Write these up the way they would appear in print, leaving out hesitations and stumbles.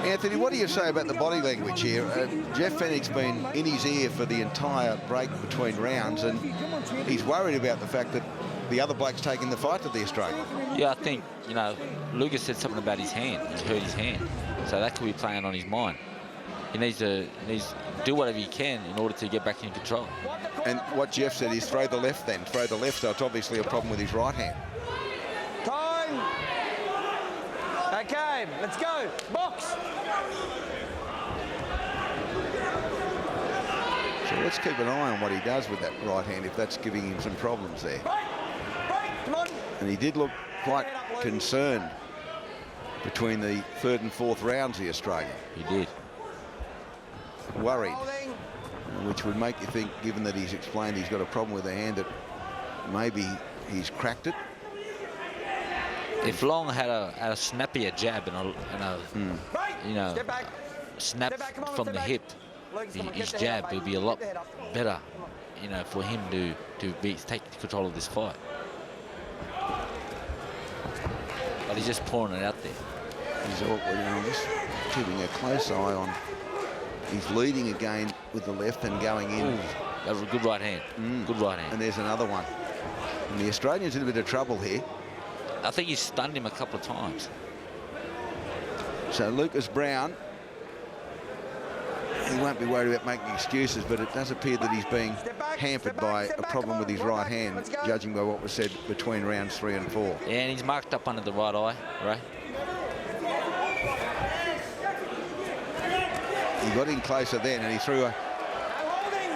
Anthony, what do you say about the body language here? Jeff Fennick's been in his ear for the entire break between rounds, and he's worried about the fact that the other bloke's taking the fight to the Australian. Yeah, I think, you know, Lucas said something about his hand. He's hurt his hand. So that could be playing on his mind. He needs to do whatever he can in order to get back in control. And what Jeff said is throw the left then. Throw the left, so it's obviously a problem with his right hand. Time. Okay, let's go. Box. So let's keep an eye on what he does with that right hand, if that's giving him some problems there. Come on. And he did look quite concerned between the third and fourth rounds, the Australian. He did. Worried, which would make you think, given that he's explained he's got a problem with the hand, that maybe he's cracked it. If Long had a snappier jab and a you know, snap from the hip, his jab would be a lot better, you know, for him to take control of this fight. But he's just pouring it out there. He's all, you know, just keeping a close eye on. He's leading again with the left and going in. Ooh, that was a good right hand. Good right hand. And there's another one. And the Australian's in a bit of trouble here. I think he stunned him a couple of times. So Lucas Browne, he won't be worried about making excuses, but it does appear that he's being hampered by a problem with his right hand, judging by what was said between rounds 3 and 4. Yeah, and he's marked up under the right eye, right? He got in closer then, and he threw a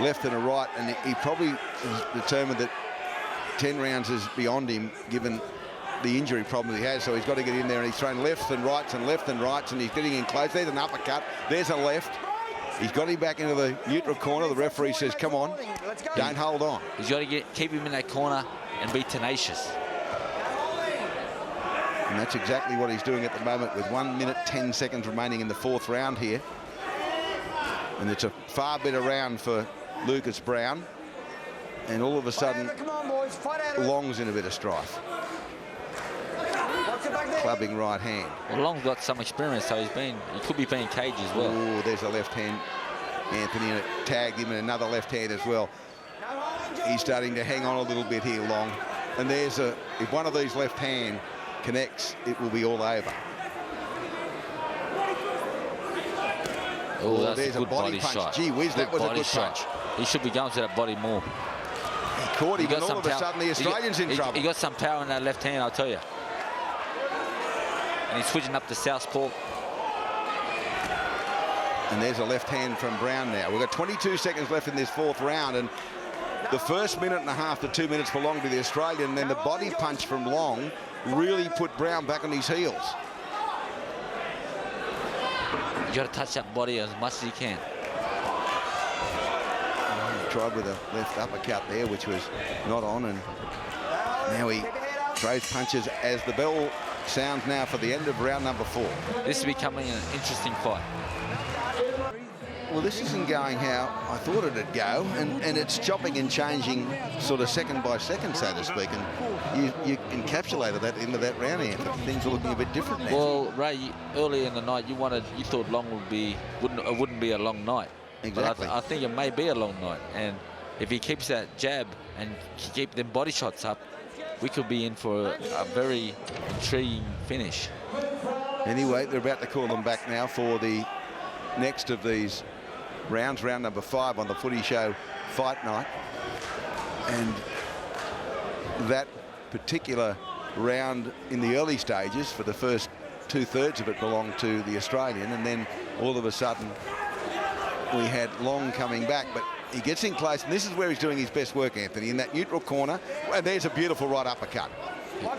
left and a right, and he probably was determined that 10 rounds is beyond him, given the injury problem he has, so he's got to get in there, and he's thrown lefts and rights and left and rights, and he's getting in close. There's an uppercut. There's a left. He's got him back into the neutral corner. The referee says, come on, don't hold on. He's got to keep him in that corner and be tenacious. And that's exactly what he's doing at the moment, with 1 minute 10 seconds remaining in the fourth round here. And it's a far better round for Lucas Browne. And all of a sudden, Long's in a bit of strife. Clubbing right hand. Well, Long's got some experience, so he could be playing cage as well. Oh, there's a left hand, Anthony, and it tagged him, and another left hand as well. He's starting to hang on a little bit here, Long. And there's if one of these left hand connects, it will be all over. Oh, that's there's a good body punch. shot. Gee whiz, that was a good punch. He should be going to that body more. He caught him, and all of a sudden the Australian's in trouble. He got some power in that left hand, I'll tell you. And he's switching up to southpaw. And there's a left hand from Browne now. We've got 22 seconds left in this fourth round, and the first minute and a half to 2 minutes belonged to the Australian, and then the body punch from Long really put Browne back on his heels. You got to touch that body as much as you can. He tried with a left uppercut there, which was not on, and now he throws punches as the bell sounds now for the end of round number 4. This is becoming an interesting fight. Well, this isn't going how I thought it'd go, and it's chopping and changing sort of second by second, so to speak, and you encapsulated that into that round, Anthony. Things are looking a bit different now. Well, Ray, earlier in the night, you thought Long wouldn't be a long night. Exactly. But I think it may be a long night, and if he keeps that jab and keep them body shots up, we could be in for a very intriguing finish. Anyway, they're about to call them back now for the next of these rounds, round number 5 on the Footy Show Fight Night. And that particular round in the early stages, for the first 2/3 of it, belonged to the Australian, and then all of a sudden we had Long coming back, but he gets in close, and this is where he's doing his best work, Anthony, in that neutral corner, and there's a beautiful right uppercut.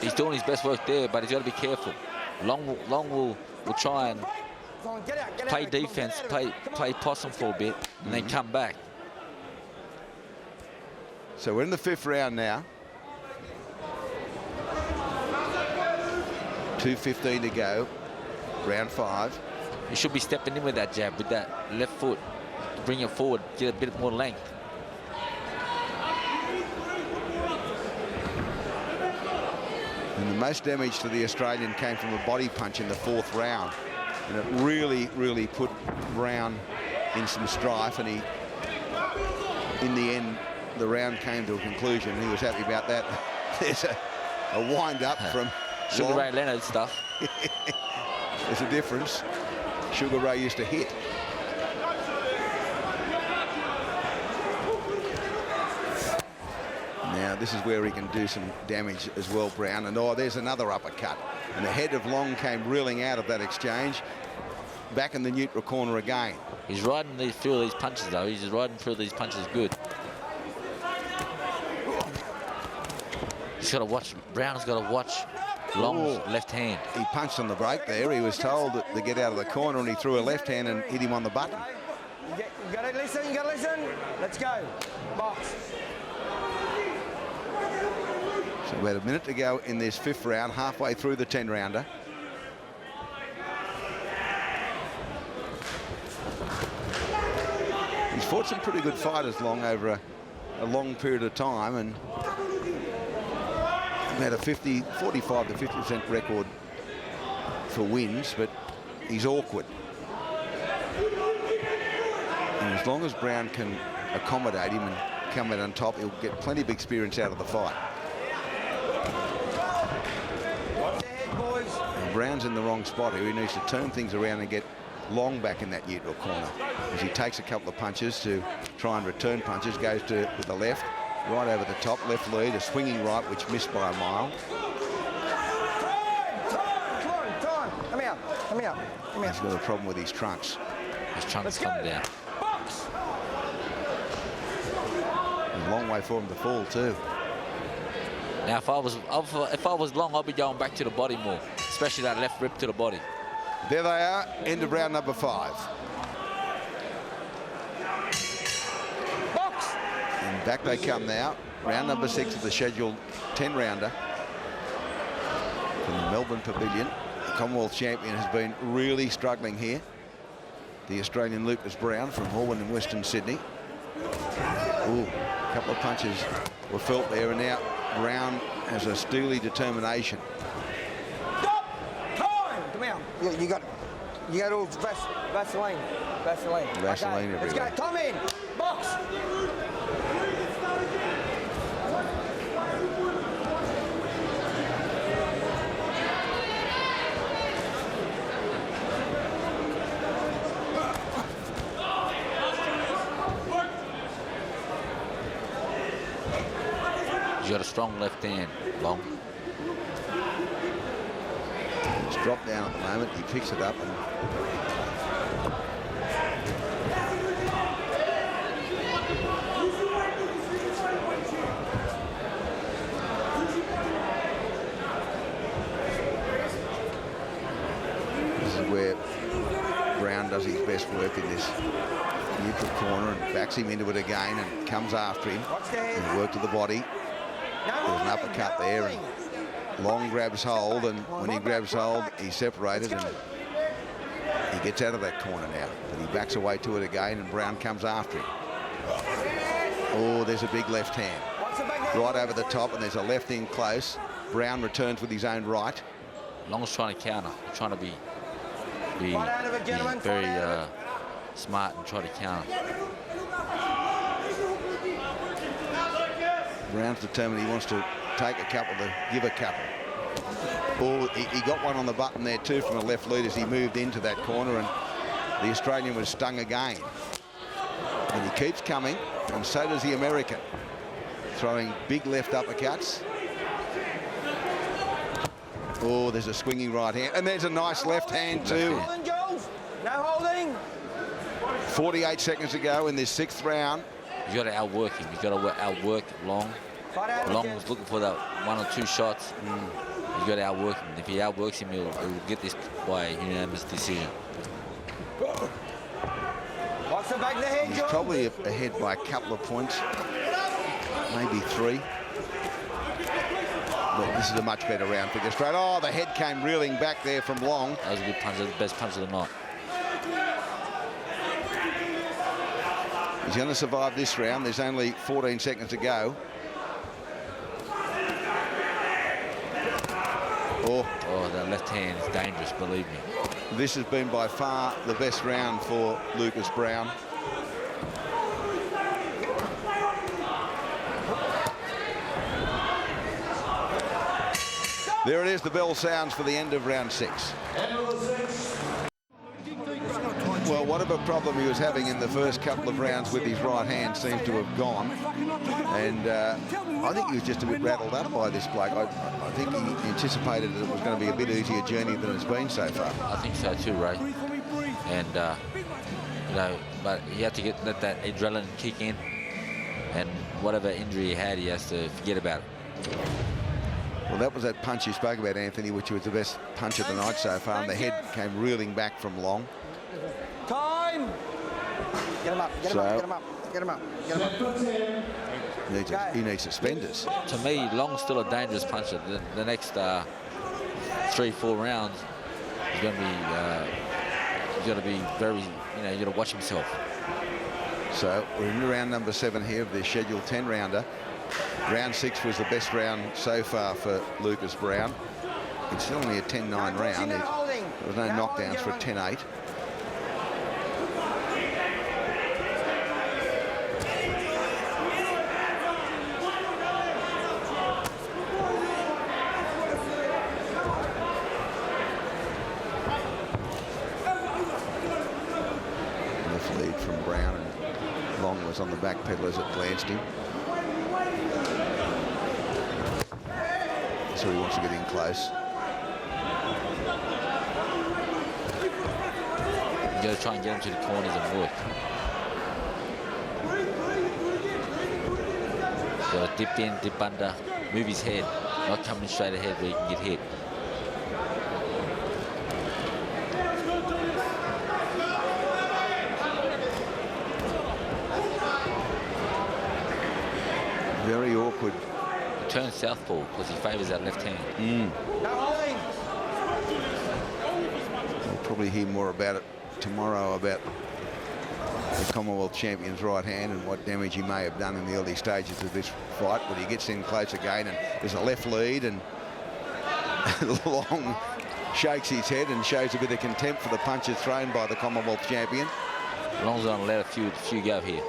He's doing his best work there, but he's got to be careful. Long will try and play defense, play possum for a bit, and then come back. So we're in the 5th round now. 2:15 to go, round 5. He should be stepping in with that jab, with that left foot, bring it forward, get a bit more length. And the most damage to the Australian came from a body punch in the 4th round. And it really, really put Browne in some strife, and in the end, the round came to a conclusion. He was happy about that. There's a wind-up from Sugar Ray Leonard stuff. There's a difference. Sugar Ray used to hit. Now, this is where he can do some damage as well, Browne. And, oh, there's another uppercut. And the head of Long came reeling out of that exchange. Back in the neutral corner again. He's riding through these punches, though. He's riding through these punches good. He's got to watch. Browne's got to watch Long's left hand. He punched on the break there. He was told to get out of the corner, and he threw a left hand and hit him on the button. You got to listen, you got to listen. Let's go. Box. So we had a minute to go in this 5th round, halfway through the 10-rounder. He's fought some pretty good fighters Long over a long period of time, and had a 45 to 50% record for wins, but he's awkward. And as long as Browne can accommodate him and come out on top, he'll get plenty of experience out of the fight. And Browne's in the wrong spot here. He needs to turn things around and get Long back in that neutral corner, as he takes a couple of punches to try and return punches, goes to with the left, right over the top, left lead, a swinging right, which missed by a mile. Time. Come here. Come here. Come here. He's got a problem with his trunks. His trunks come down. Box. A long way for him to fall too. Now, if I was Long, I'd be going back to the body more, especially that left rip to the body. There they are, end of round number 5. Box. And back they come now. Round number 6 of the scheduled 10-rounder from the Melbourne Pavilion. The Commonwealth champion has been really struggling here. The Australian Lucas Browne from Horwin in Western Sydney. Ooh, a couple of punches were felt there, and now Browne has a steely determination. Stop. Time. Come here. You got all Vaseline. Vaseline okay. Let's everywhere. go. Time in. Box. He's got a strong left hand, Long. It's dropped down at the moment. He picks it up and this is where Browne does his best work in this neutral corner and backs him into it again and comes after him. And work to the body. There's an uppercut there, and Long grabs hold, and when he grabs hold, he's separated, and he gets out of that corner now. But he backs away to it again, and Browne comes after him. Oh, there's a big left hand. Right over the top, and there's a left in close. Browne returns with his own right. Long's trying to counter, trying to be Gentlemen, very smart and try to counter. Browne's determined he wants to take a couple to give a couple. Oh, he got one on the button there too from a left lead as he moved into that corner, and the Australian was stung again. And he keeps coming, and so does the American, throwing big left uppercuts. Oh, there's a swinging right hand, and there's a nice left hand too. No holding. 48 seconds to go in this 6th round. You've got to outwork him. You've got to outwork Long. Long was looking for that 1 or 2 shots. You've got to outwork him. If he outworks him, he'll get this by a unanimous decision. He's probably ahead by a couple of points, maybe 3. But this is a much better round for the Australian. Oh, the head came reeling back there from Long. That was a good punch. That was the best punch of the night. He's going to survive this round. There's only 14 seconds to go. Oh, that left hand is dangerous, believe me. This has been by far the best round for Lucas Browne. There it is, the bell sounds for the end of round 6. Well, whatever problem he was having in the first couple of rounds with his right hand seems to have gone. And I think he was just a bit rattled up by this bloke. I think he anticipated that it was going to be a bit easier journey than it's been so far. I think so too, Ray. And, you know, but he had to let that adrenaline kick in. And whatever injury he had, he has to forget about it. Well, that was that punch you spoke about, Anthony, which was the best punch of the night so far. And the head came reeling back from Long. Time! Get him up, get him up, get him up, get him up, get him up. He needs suspenders. To me, Long's still a dangerous puncher. The next 3-4 rounds, he's going to be very, you know, you got to watch himself. So we're in round number 7 here of the scheduled 10-rounder. Round 6 was the best round so far for Lucas Browne. It's still only a 10-9 round. There was no knockdowns for a 10-8. Left lead from Browne, and Long was on the back pedal as it glanced him. So he wants to get in close. You got to try and get him to the corners and work. Got to dip in, dip under, move his head, not coming straight ahead where he can get hit. Very awkward. Turn southpaw because he favours that left hand. We'll probably hear more about it tomorrow, about the Commonwealth champion's right hand and what damage he may have done in the early stages of this fight. But he gets in close again, and there's a left lead, and Long shakes his head and shows a bit of contempt for the punches thrown by the Commonwealth champion. Long's going to let a few go here.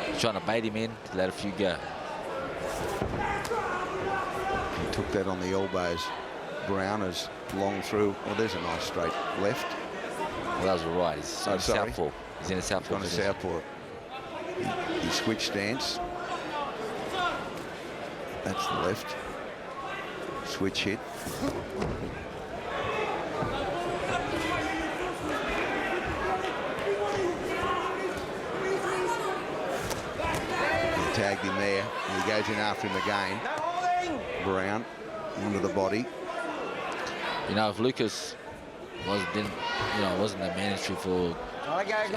He's trying to bait him in to let a few go. He took that on the elbows. Browne has Long through. Well, there's a nice straight left. Well, that was all right. He's in southpaw. He's in a southpaw. On a southpaw. He switched stance. That's the left. Switch hit. He tagged him there. And he goes in after him again. Browne into the body. You know, if Lucas wasn't the mandatory for Chikayev,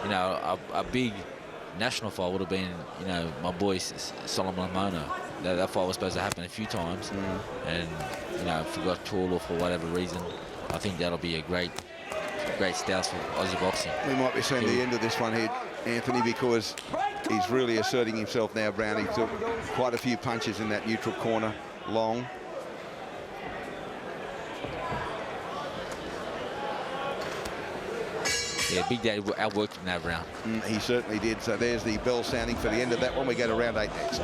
you know, a big national fight would have been, you know, my boy Solomon Mono. That fight was supposed to happen a few times, and you know, if we got called off for whatever reason, I think that'll be a great stance for Aussie boxing. We might be seeing the end of this one here, Anthony, because he's really asserting himself now. Browne, he took quite a few punches in that neutral corner. Long. Yeah, Big Daddy outworked in that round. He certainly did. So there's the bell sounding for the end of that one. We go to round 8 next.